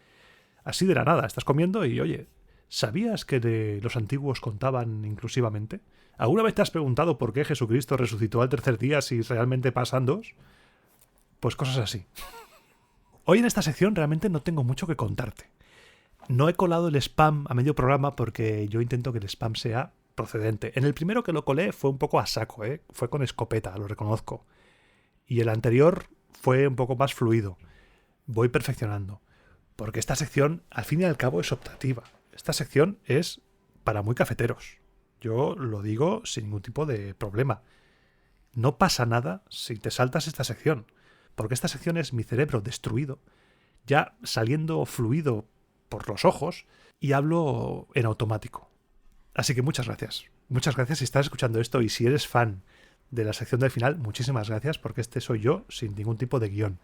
así de la nada. Estás comiendo y, oye, ¿sabías que los antiguos contaban inclusivamente? ¿Alguna vez te has preguntado por qué Jesucristo resucitó al tercer día si realmente pasan 2? Pues cosas así. Hoy en esta sección realmente no tengo mucho que contarte. No he colado el spam a medio programa porque yo intento que el spam sea procedente. En el primero que lo colé fue un poco a saco, ¿eh? Fue con escopeta, lo reconozco. Y el anterior fue un poco más fluido. Voy perfeccionando. Porque esta sección, al fin y al cabo, es optativa. Esta sección es para muy cafeteros. Yo lo digo sin ningún tipo de problema. No pasa nada si te saltas esta sección. Porque esta sección es mi cerebro destruido, ya saliendo fluido por los ojos, y hablo en automático. Así que muchas gracias. Muchas gracias si estás escuchando esto, y si eres fan de la sección del final, muchísimas gracias, porque este soy yo sin ningún tipo de guión.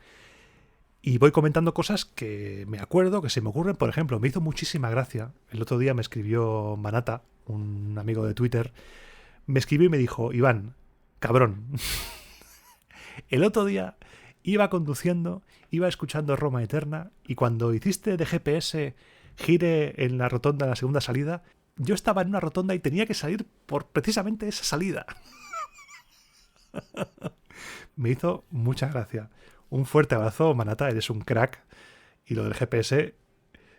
Y voy comentando cosas que me acuerdo, que se me ocurren. Por ejemplo, me hizo muchísima gracia. El otro día me escribió Manata, un amigo de Twitter. Me escribió y me dijo: Iván, cabrón. El otro día iba conduciendo, iba escuchando Roma Eterna, y cuando hiciste de GPS gire en la rotonda en la segunda salida, yo estaba en una rotonda y tenía que salir por precisamente esa salida. Me hizo mucha gracia. Un fuerte abrazo, Manata, eres un crack. Y lo del GPS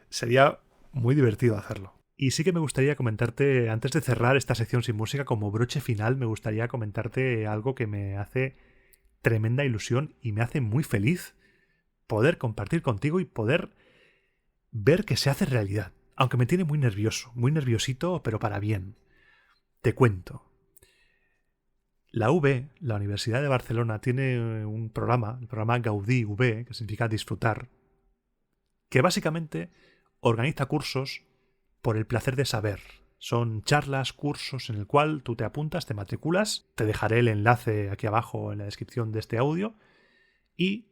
sería muy divertido hacerlo. Y sí que me gustaría comentarte, antes de cerrar esta sección sin música, como broche final, me gustaría comentarte algo que me hace tremenda ilusión y me hace muy feliz poder compartir contigo y poder ver que se hace realidad. Aunque me tiene muy nervioso, muy nerviosito, pero para bien. Te cuento. La UB, la Universidad de Barcelona, tiene un programa, el programa Gaudí UB, que significa disfrutar, que básicamente organiza cursos por el placer de saber. Son charlas, cursos en el cual tú te apuntas, te matriculas, te dejaré el enlace aquí abajo en la descripción de este audio, y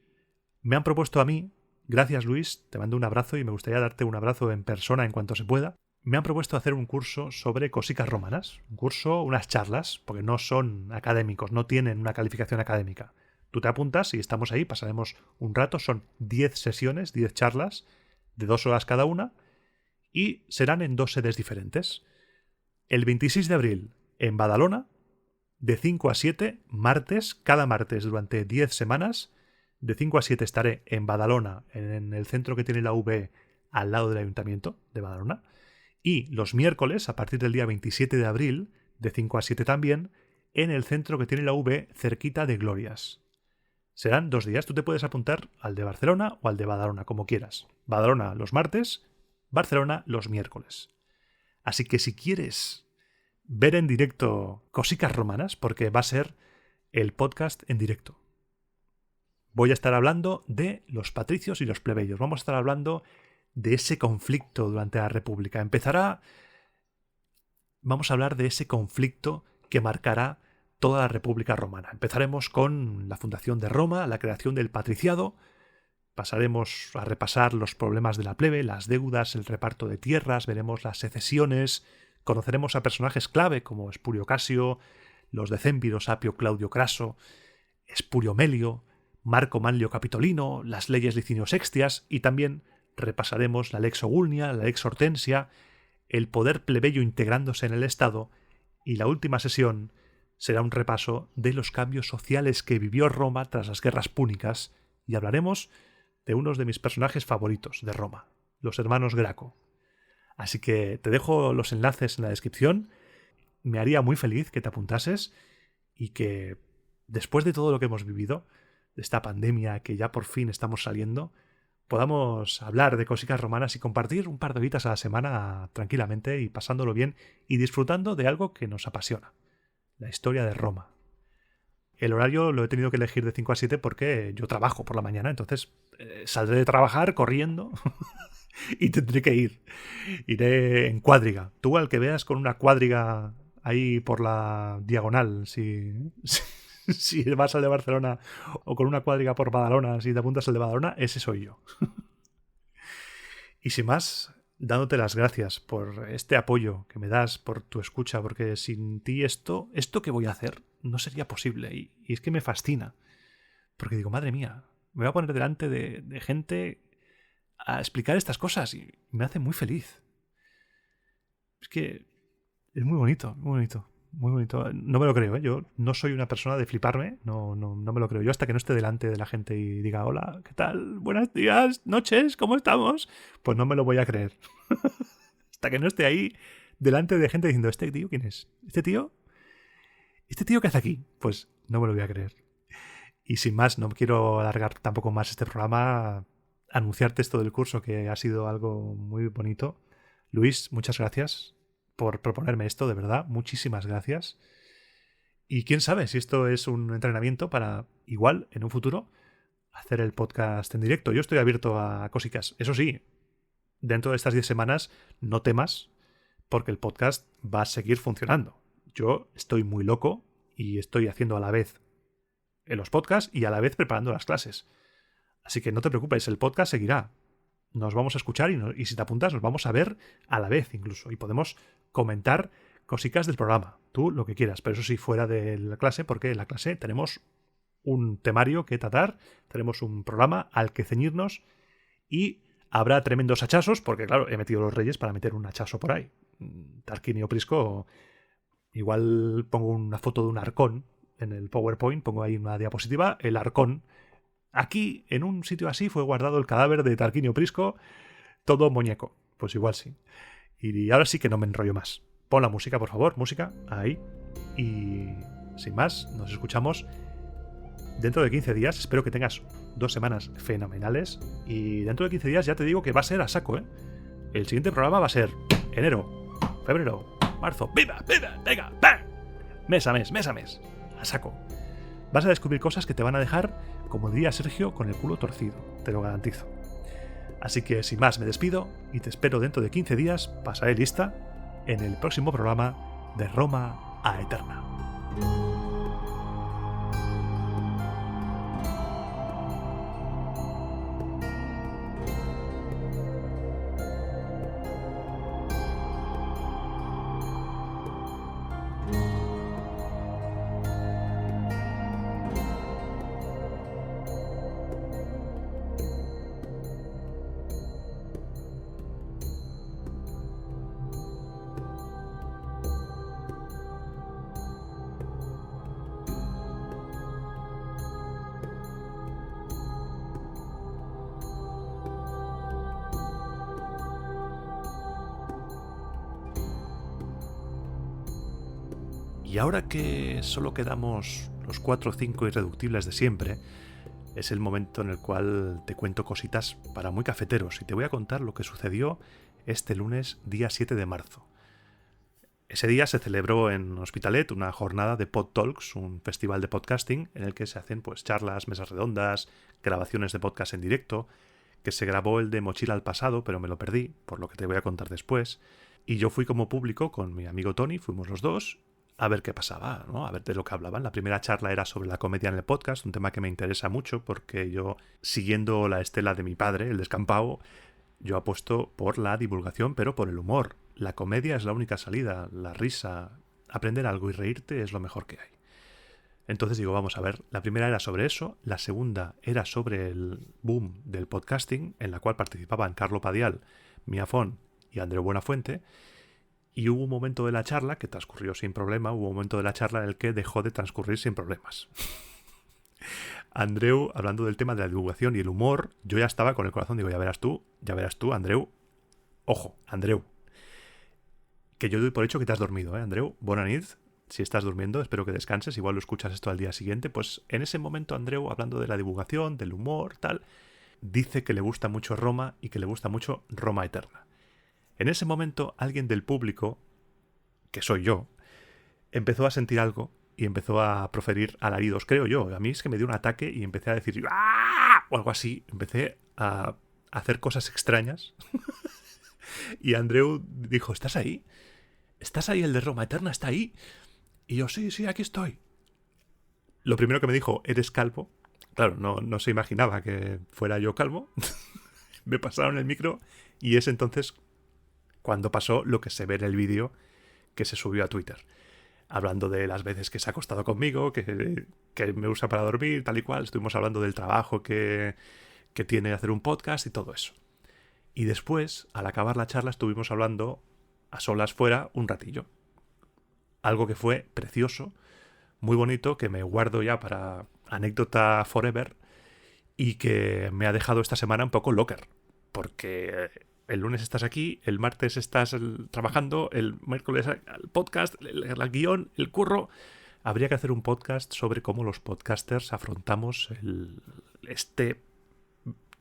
me han propuesto a mí, gracias Luis, te mando un abrazo y me gustaría darte un abrazo en persona en cuanto se pueda. Me han propuesto hacer un curso sobre cosicas romanas, un curso, unas charlas, porque no son académicos, no tienen una calificación académica. Tú te apuntas y estamos ahí, pasaremos un rato, son 10 sesiones, 10 charlas, de 2 horas cada una, y serán en 2 sedes diferentes. El 26 de abril en Badalona, de 5 a 7, martes, cada martes durante 10 semanas, de 5 a 7 estaré en Badalona, en el centro que tiene la UB, al lado del Ayuntamiento de Badalona. Y los miércoles, a partir del día 27 de abril, de 5 a 7 también, en el centro que tiene la UB, cerquita de Glorias. Serán 2 días, tú te puedes apuntar al de Barcelona o al de Badalona, como quieras. Badalona los martes, Barcelona los miércoles. Así que si quieres ver en directo Cosicas Romanas, porque va a ser el podcast en directo. Voy a estar hablando de los patricios y los plebeyos. Vamos a estar hablando de ese conflicto durante la República. Vamos a hablar de ese conflicto que marcará toda la República Romana. Empezaremos con la fundación de Roma, la creación del patriciado. Pasaremos a repasar los problemas de la plebe, las deudas, el reparto de tierras, veremos las secesiones, conoceremos a personajes clave como Espurio Casio, los decémviros Apio Claudio Craso, Espurio Melio, Marco Manlio Capitolino, las leyes Licinio Sextias, y también repasaremos la Lex Ogulnia, la Lex Hortensia, el poder plebeyo integrándose en el Estado, y la última sesión será un repaso de los cambios sociales que vivió Roma tras las guerras púnicas, y hablaremos de unos de mis personajes favoritos de Roma, los hermanos Graco. Así que te dejo los enlaces en la descripción. Me haría muy feliz que te apuntases y que después de todo lo que hemos vivido, de esta pandemia que ya por fin estamos saliendo, podamos hablar de cosicas romanas y compartir un par de horitas a la semana tranquilamente y pasándolo bien y disfrutando de algo que nos apasiona, la historia de Roma. El horario lo he tenido que elegir de 5 a 7 porque yo trabajo por la mañana, entonces saldré de trabajar corriendo y tendré que ir. Iré en cuadriga. Tú al que veas con una cuadriga ahí por la diagonal, si si vas al de Barcelona o con una cuadriga por Badalona, si te apuntas al de Badalona, ese soy yo. Y sin más, dándote las gracias por este apoyo que me das, por tu escucha, porque sin ti esto que voy a hacer no sería posible. Y es que me fascina. Porque digo, madre mía, me voy a poner delante de gente a explicar estas cosas y me hace muy feliz. Es que es muy bonito, muy bonito. Muy bonito. No me lo creo, ¿eh? Yo no soy una persona de fliparme, no me lo creo. Yo hasta que no esté delante de la gente y diga, hola, ¿qué tal? Buenos días, noches, ¿cómo estamos? Pues no me lo voy a creer. Hasta que no esté ahí delante de gente diciendo, ¿este tío quién es? ¿Este tío? ¿Este tío qué hace aquí? Pues no me lo voy a creer. Y sin más, no quiero alargar tampoco más este programa, anunciarte esto del curso que ha sido algo muy bonito. Luis, muchas gracias por proponerme esto, de verdad, muchísimas gracias. Y quién sabe si esto es un entrenamiento para, igual, en un futuro, hacer el podcast en directo. Yo estoy abierto a cositas. Eso sí, dentro de estas 10 semanas, no temas, porque el podcast va a seguir funcionando. Yo estoy muy loco y estoy haciendo a la vez en los podcasts y a la vez preparando las clases. Así que no te preocupes, el podcast seguirá. Nos vamos a escuchar y si te apuntas nos vamos a ver a la vez incluso. Y podemos comentar cositas del programa. Tú lo que quieras, pero eso sí fuera de la clase, porque en la clase tenemos un temario que tratar, tenemos un programa al que ceñirnos y habrá tremendos hachazos, porque claro, he metido los reyes para meter un hachazo por ahí. Tarquinio Prisco, igual pongo una foto de un arcón en el PowerPoint, pongo ahí una diapositiva, el arcón. Aquí, en un sitio así, fue guardado el cadáver de Tarquinio Prisco, todo muñeco. Pues igual sí. Y ahora sí que no me enrollo más. Pon la música, por favor, música, ahí. Y sin más, nos escuchamos dentro de 15 días. Espero que tengas 2 semanas fenomenales. Y dentro de 15 días ya te digo que va a ser a saco, ¿eh? El siguiente programa va a ser enero, febrero, marzo. ¡Viva! ¡Viva! ¡Venga! ¡Bam! Mes a mes, mes a mes. A saco. Vas a descubrir cosas que te van a dejar, como diría Sergio, con el culo torcido. Te lo garantizo. Así que sin más me despido y te espero dentro de 15 días, pasaré lista, en el próximo programa de Roma a Eterna. Y ahora que solo quedamos los 4 o 5 irreductibles de siempre, es el momento en el cual te cuento cositas para muy cafeteros y te voy a contar lo que sucedió este lunes, día 7 de marzo. Ese día se celebró en Hospitalet una jornada de Pod Talks, un festival de podcasting en el que se hacen pues charlas, mesas redondas, grabaciones de podcast en directo, que se grabó el de Mochila al pasado, pero me lo perdí, por lo que te voy a contar después. Y yo fui como público con mi amigo Tony, fuimos los dos, a ver qué pasaba, ¿no? A ver de lo que hablaban. La primera charla era sobre la comedia en el podcast, un tema que me interesa mucho porque yo, siguiendo la estela de mi padre, el descampado, yo apuesto por la divulgación, pero por el humor. La comedia es la única salida, la risa, aprender algo y reírte es lo mejor que hay. Entonces digo, vamos a ver, la primera era sobre eso, la segunda era sobre el boom del podcasting, en la cual participaban Carlo Padial, Mia Font y Andreu Buenafuente, y hubo un momento de la charla que transcurrió sin problema, hubo un momento de la charla en el que dejó de transcurrir sin problemas. Andreu, hablando del tema de la divulgación y el humor, yo ya estaba con el corazón, digo, ya verás tú, Andreu. Ojo, Andreu. Que yo doy por hecho que te has dormido, Andreu. Bona nit. Si estás durmiendo, espero que descanses, igual lo escuchas esto al día siguiente. Pues en ese momento Andreu, hablando de la divulgación, del humor, tal, dice que le gusta mucho Roma y que le gusta mucho Roma Eterna. En ese momento, alguien del público, que soy yo, empezó a sentir algo y empezó a proferir alaridos, creo yo. A mí es que me dio un ataque y empecé a decir ¡ah! O algo así. Empecé a hacer cosas extrañas. Y Andreu dijo, ¿estás ahí? ¿Estás ahí? El de Roma Eterna está ahí. Y yo, sí, aquí estoy. Lo primero que me dijo, ¿eres calvo? Claro, no se imaginaba que fuera yo calvo. Me pasaron el micro y es entonces cuando pasó lo que se ve en el vídeo que se subió a Twitter. Hablando de las veces que se ha acostado conmigo, que me usa para dormir, tal y cual. Estuvimos hablando del trabajo que tiene hacer un podcast y todo eso. Y después, al acabar la charla, estuvimos hablando a solas fuera un ratillo. Algo que fue precioso, muy bonito, que me guardo ya para anécdota forever y que me ha dejado esta semana un poco locker. Porque el lunes estás aquí, el martes estás trabajando, el miércoles el podcast, el guión, el curro. Habría que hacer un podcast sobre cómo los podcasters afrontamos este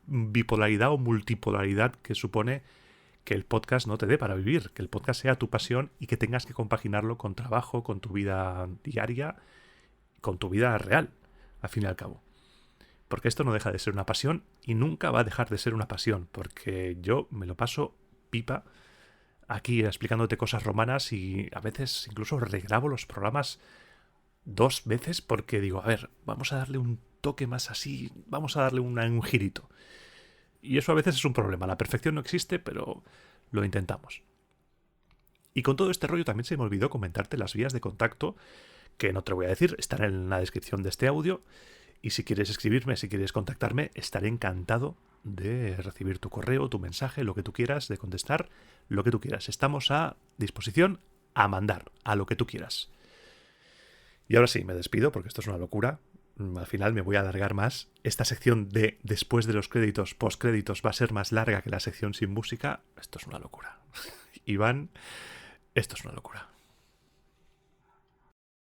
bipolaridad o multipolaridad que supone que el podcast no te dé para vivir, que el podcast sea tu pasión y que tengas que compaginarlo con trabajo, con tu vida diaria, con tu vida real, al fin y al cabo. Porque esto no deja de ser una pasión y nunca va a dejar de ser una pasión, porque yo me lo paso pipa aquí explicándote cosas romanas y a veces incluso regrabo los programas 2 veces porque digo, a ver, vamos a darle un toque más así, vamos a darle un girito. Y eso a veces es un problema. La perfección no existe, pero lo intentamos. Y con todo este rollo también se me olvidó comentarte las vías de contacto, que no te voy a decir, están en la descripción de este audio. Y si quieres escribirme, si quieres contactarme, estaré encantado de recibir tu correo, tu mensaje, lo que tú quieras, de contestar lo que tú quieras. Estamos a disposición a mandar, a lo que tú quieras. Y ahora sí, me despido porque esto es una locura. Al final me voy a alargar más. Esta sección de después de los créditos, postcréditos, va a ser más larga que la sección sin música. Esto es una locura. Iván, esto es una locura.